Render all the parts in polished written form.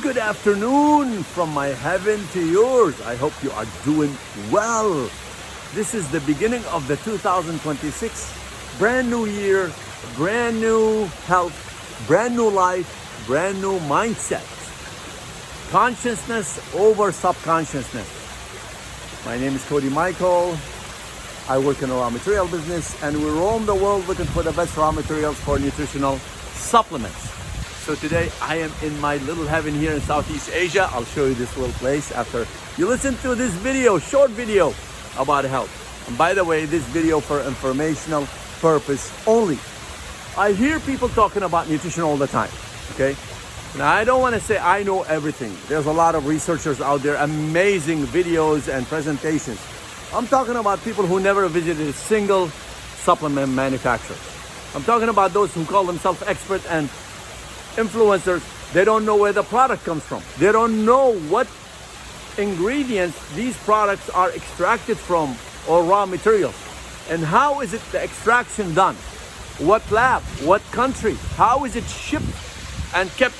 Good afternoon from my heaven to yours. I hope you are doing well. This is the beginning of the 2026 brand new year, brand new health, brand new life, brand new mindset. Consciousness over subconsciousness. My name is Cody Michael. I work in the raw material business and we roam the world looking for the best raw materials for nutritional supplements. So today I am in my little heaven here in Southeast Asia. I'll show you this little place after you listen to this video, short video about health. And by the way, this video for informational purpose only. I hear people talking about nutrition all the time, okay? Now I don't want to say I know everything. There's a lot of researchers out there, amazing videos and presentations. I'm talking about people who never visited a single supplement manufacturer. I'm talking about those who call themselves experts and influencers. They don't know where the product comes from. They don't know what ingredients these products are extracted from or raw materials. And how is it the extraction done? What lab? What country? How is it shipped and kept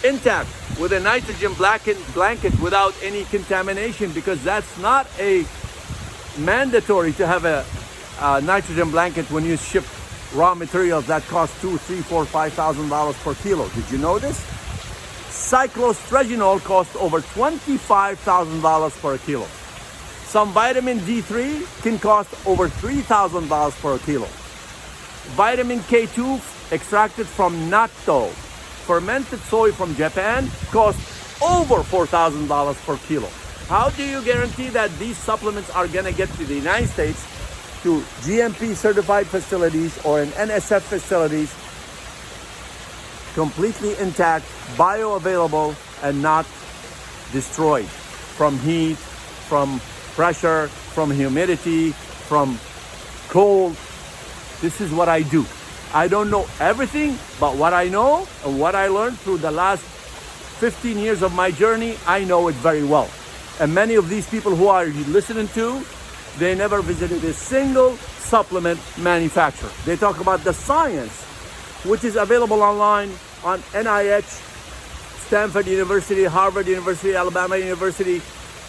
intact with a nitrogen blanket without any contamination? Because that's not a mandatory to have a nitrogen blanket when you ship raw materials that cost $2,000, $3,000, $4,000, $5,000 per kilo. Did you know this? Cyclosporinol costs over $25,000 per kilo. Some vitamin D3 can cost over $3,000 per kilo. Vitamin K2 extracted from natto, fermented soy from Japan, costs over $4,000 per kilo. How do you guarantee that these supplements are gonna get to the United States, to GMP certified facilities or in NSF facilities, completely intact, bioavailable, and not destroyed from heat, from pressure, from humidity, from cold? This is what I do. I don't know everything, but what I know and what I learned through the last 15 years of my journey, I know it very well. And many of these people who are listening to, they never visited a single supplement manufacturer. They talk about the science, which is available online on NIH, Stanford University, Harvard University, Alabama University,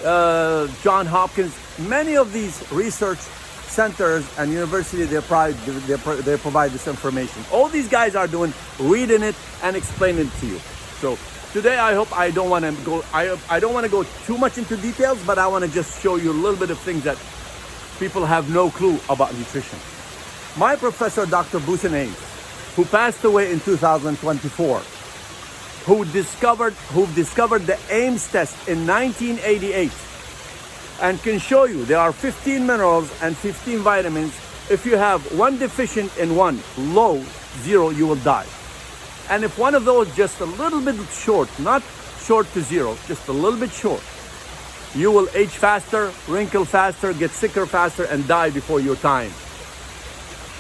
Johns Hopkins. Many of these research centers and universities, they provide this information. All these guys are doing, reading it and explaining it to you. So today, I hope I don't want to go too much into details, but I want to just show you a little bit of things that people have no clue about nutrition. My professor, Dr. Busen Ames, who passed away in 2024, who discovered the Ames test in 1988, and can show you there are 15 minerals and 15 vitamins. If you have one deficient in one, low, 0, you will die. And if one of those just a little bit short, not short to 0, just a little bit short, you will age faster, wrinkle faster, get sicker faster, and die before your time.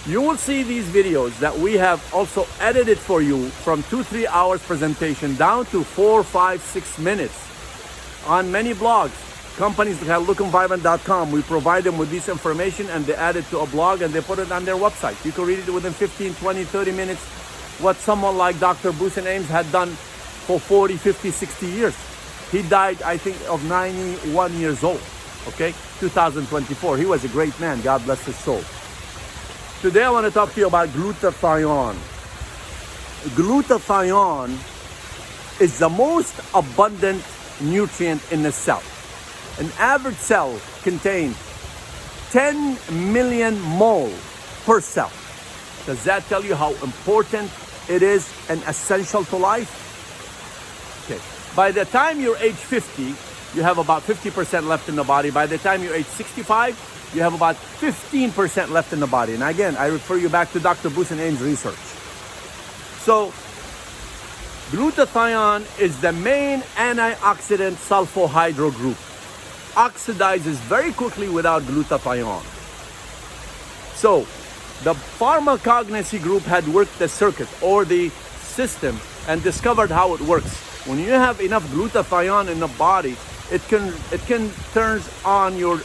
You will see these videos that we have also edited for you from 2-3 hours presentation down to 4, 5, 6 minutes on many blogs. Companies like lookenvibrant.com, we provide them with this information and they add it to a blog and they put it on their website. You can read it within 15, 20, 30 minutes, what someone like Dr. Busen Ames had done for 40, 50, 60 years. He died, I think, of 91 years old, okay? 2024. He was a great man. God bless his soul. Today, I want to talk to you about glutathione. Glutathione is the most abundant nutrient in the cell. An average cell contains 10 million mole per cell. Does that tell you how important it is and essential to life? Okay. By the time you're age 50, you have about 50% left in the body. By the time you're age 65, you have about 15% left in the body. And again, I refer you back to Dr. Busen Ames' research. So, glutathione is the main antioxidant sulfohydro group. Oxidizes very quickly without glutathione. So, the pharmacognosy group had worked the circuit or the system and discovered how it works. When you have enough glutathione in the body, it can turn on your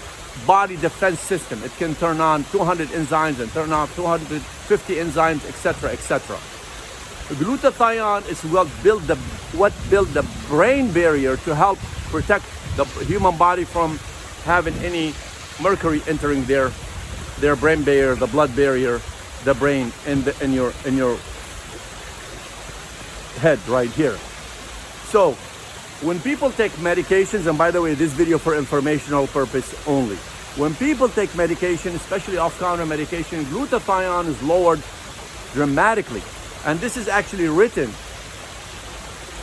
body defense system. It can turn on 200 enzymes and turn off 250 enzymes, etc., etc. Glutathione is what builds the what build the brain barrier to help protect the human body from having any mercury entering their brain barrier, the blood barrier, the brain, in your head right here. So when people take medications, and by the way, this video for informational purpose only. When people take medication, especially off-counter medication, glutathione is lowered dramatically. And this is actually written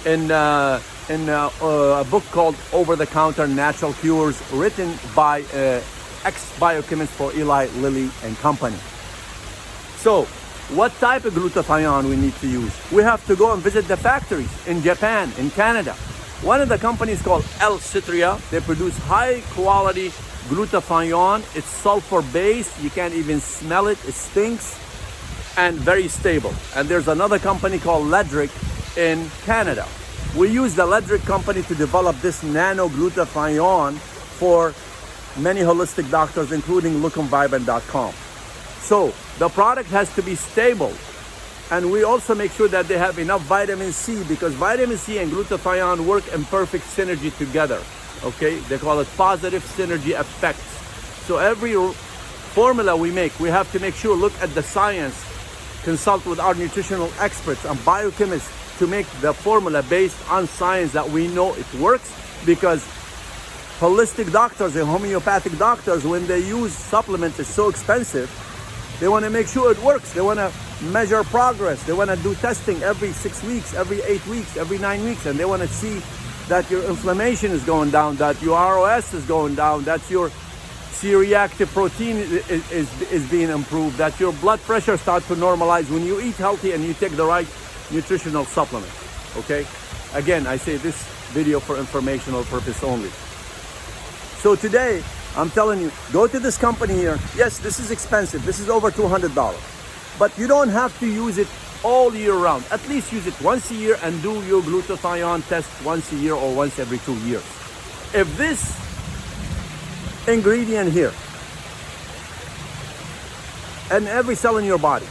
in a book called Over-the-Counter Natural Cures, written by ex-biochemist for Eli Lilly and Company. So what type of glutathione we need to use? We have to go and visit the factories in Japan, in Canada. One of the companies called L-Citria, they produce high quality glutathione. It's sulfur based, you can't even smell it, it stinks, and very stable. And there's another company called Ledric in Canada. We use the Ledric company to develop this nano glutathione for many holistic doctors, including Look'emVibant.com. So the product has to be stable, and we also make sure that they have enough vitamin C, because vitamin C and glutathione work in perfect synergy together. Okay, they call it positive synergy effects. So every formula we make, we have to make sure, look at the science, consult with our nutritional experts and biochemists to make the formula based on science that we know it works. Because holistic doctors and homeopathic doctors, when they use supplements, it's so expensive, they want to make sure it works. They want to measure progress. They want to do testing every 6 weeks, every 8 weeks, every 9 weeks, and they want to see that your inflammation is going down, that your ROS is going down, that your C-reactive protein is being improved, that your blood pressure starts to normalize when you eat healthy and you take the right nutritional supplements. Okay? Again, I say this video for informational purpose only. So today, I'm telling you, go to this company here. Yes, this is expensive. This is over $200. But you don't have to use it all year round. At least use it once a year and do your glutathione test once a year or once every 2 years. If this ingredient here, and every cell in your body,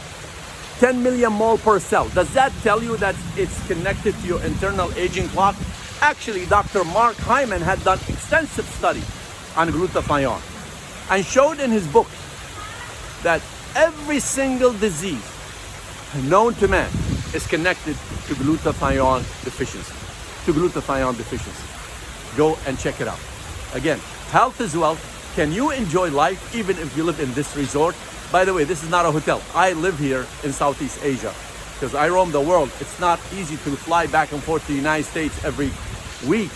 10 million mole per cell, does that tell you that it's connected to your internal aging clock? Actually, Dr. Mark Hyman had done extensive study on glutathione and showed in his book that every single disease known to man is connected to glutathione deficiency. Go and check it out. Again, health is wealth. Can you enjoy life even if you live in this resort? By the way, this is not a hotel. I live here in Southeast Asia because I roam the world. It's not easy to fly back and forth to the United States every week,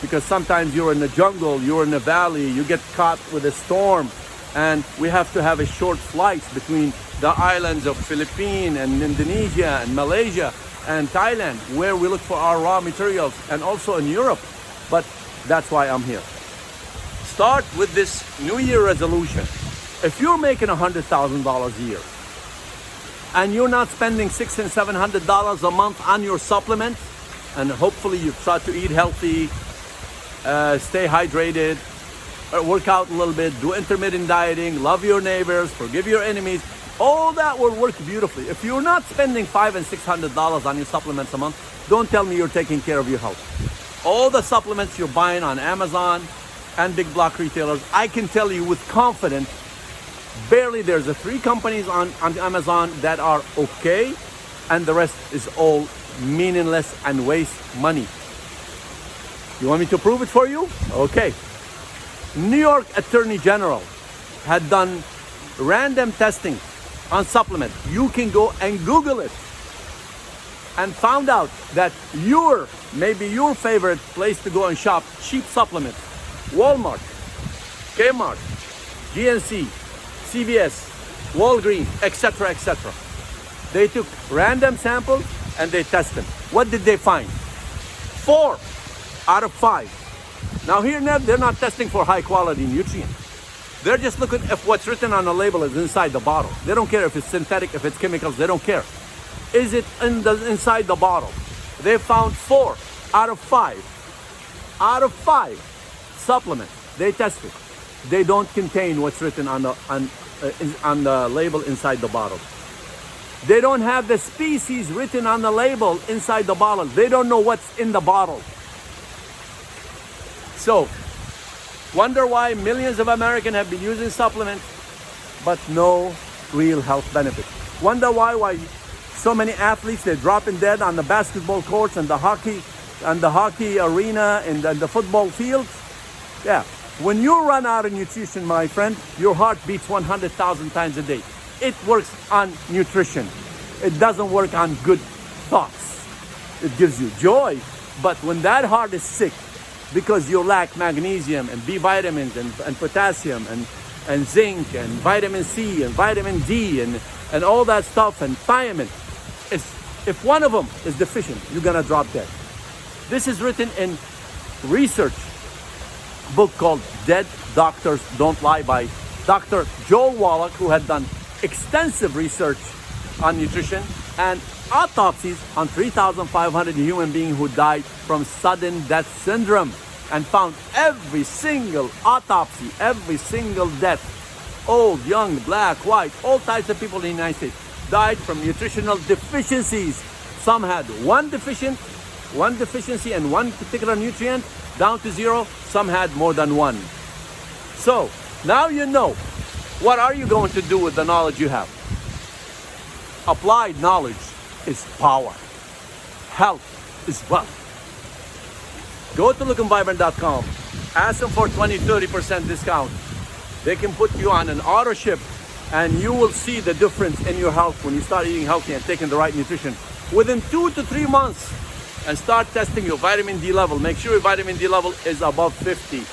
because sometimes you're in the jungle, you're in the valley, you get caught with a storm, and we have to have a short flights between the islands of Philippines and Indonesia and Malaysia and Thailand, where we look for our raw materials, and also in Europe. But that's why I'm here. Start with this New Year resolution. If you're making $100,000 a year and you're not spending $600 and $700 a month on your supplements, and hopefully you try to eat healthy, stay hydrated, work out a little bit, do intermittent dieting, love your neighbors, forgive your enemies, all that will work beautifully. If you're not spending $500 and $600 on your supplements a month, don't tell me you're taking care of your health. All the supplements you're buying on Amazon and big block retailers, I can tell you with confidence, barely there's 3 companies on Amazon that are okay, and the rest is all meaningless and waste money. You want me to prove it for you? Okay. New York Attorney General had done random testing on supplements. You can go and Google it, and found out that maybe your favorite place to go and shop cheap supplements, Walmart, Kmart, GNC, CVS, Walgreens, etc., etc. They took random samples and they tested. What did they find? 4 out of 5. Now here, they're not testing for high quality nutrients. They're just looking if what's written on the label is inside the bottle. They don't care if it's synthetic, if it's chemicals, they don't care. Is it inside the bottle? They found 4 out of 5. Out of 5 supplements they tested, they don't contain what's written on the label inside the bottle. They don't have the species written on the label inside the bottle. They don't know what's in the bottle. So, wonder why millions of Americans have been using supplements, but no real health benefit. Wonder why so many athletes, they're dropping dead on the basketball courts and the hockey arena and the football fields. Yeah, when you run out of nutrition, my friend, your heart beats 100,000 times a day. It works on nutrition. It doesn't work on good thoughts. It gives you joy, but when that heart is sick because you lack magnesium and B vitamins and potassium and zinc and vitamin C and vitamin D and all that stuff and thiamine, if one of them is deficient, you're gonna drop dead. This is written in research book called Dead Doctors Don't Lie by Dr. Joel Wallach, who had done extensive research on nutrition and autopsies on 3,500 human beings who died from sudden death syndrome, and found every single autopsy, every single death, old, young, black, white, all types of people in the United States died from nutritional deficiencies. Some had one deficiency and one particular nutrient down to zero. Some had more than one. So now you know. What are you going to do with the knowledge you have? Applied knowledge is power. Health is wealth. Go to lookandvibrant.com. Ask them for 20-30% discount. They can put you on an auto ship, and you will see the difference in your health when you start eating healthy and taking the right nutrition within 2 to 3 months. And start testing your vitamin D level. Make sure your vitamin D level is above 50.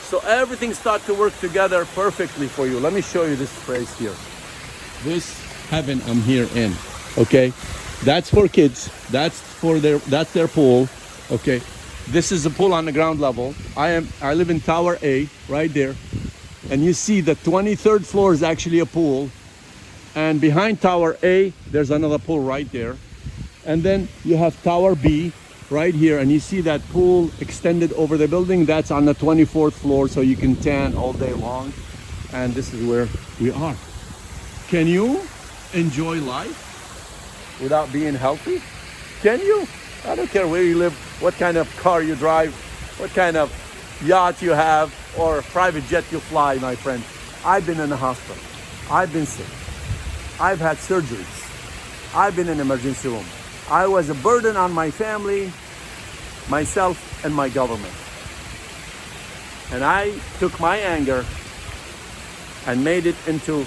So everything starts to work together perfectly for you. Let me show you this phrase here. This heaven I'm here in. Okay, that's for kids. That's their pool. Okay, this is a pool on the ground level. I live in Tower A, right there, and you see the 23rd floor is actually a pool, and behind Tower A there's another pool right there, and then you have Tower B right here, and you see that pool extended over the building. That's on the 24th floor, so you can tan all day long. And this is where we are. Can you enjoy life without being healthy? Can you? I don't care where you live, what kind of car you drive, what kind of yacht you have, or private jet you fly, my friend. I've been in the hospital. I've been sick. I've had surgeries. I've been in emergency room. I was a burden on my family, myself, and my government. And I took my anger and made it into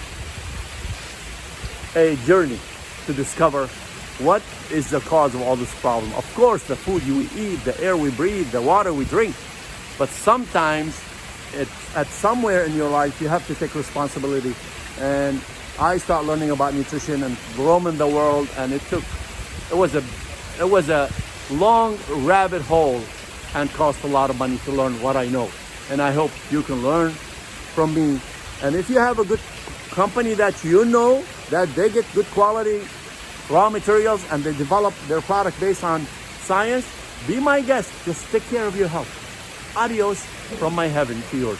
a journey to discover what is the cause of all this problem. Of course, the food you eat, the air we breathe, the water we drink. But sometimes, at somewhere in your life, you have to take responsibility. And I started learning about nutrition and roaming the world, and it was a long rabbit hole and cost a lot of money to learn what I know. And I hope you can learn from me. And if you have a good company that you know, that they get good quality raw materials and they develop their product based on science, be my guest. Just take care of your health. Adios from my heaven to yours.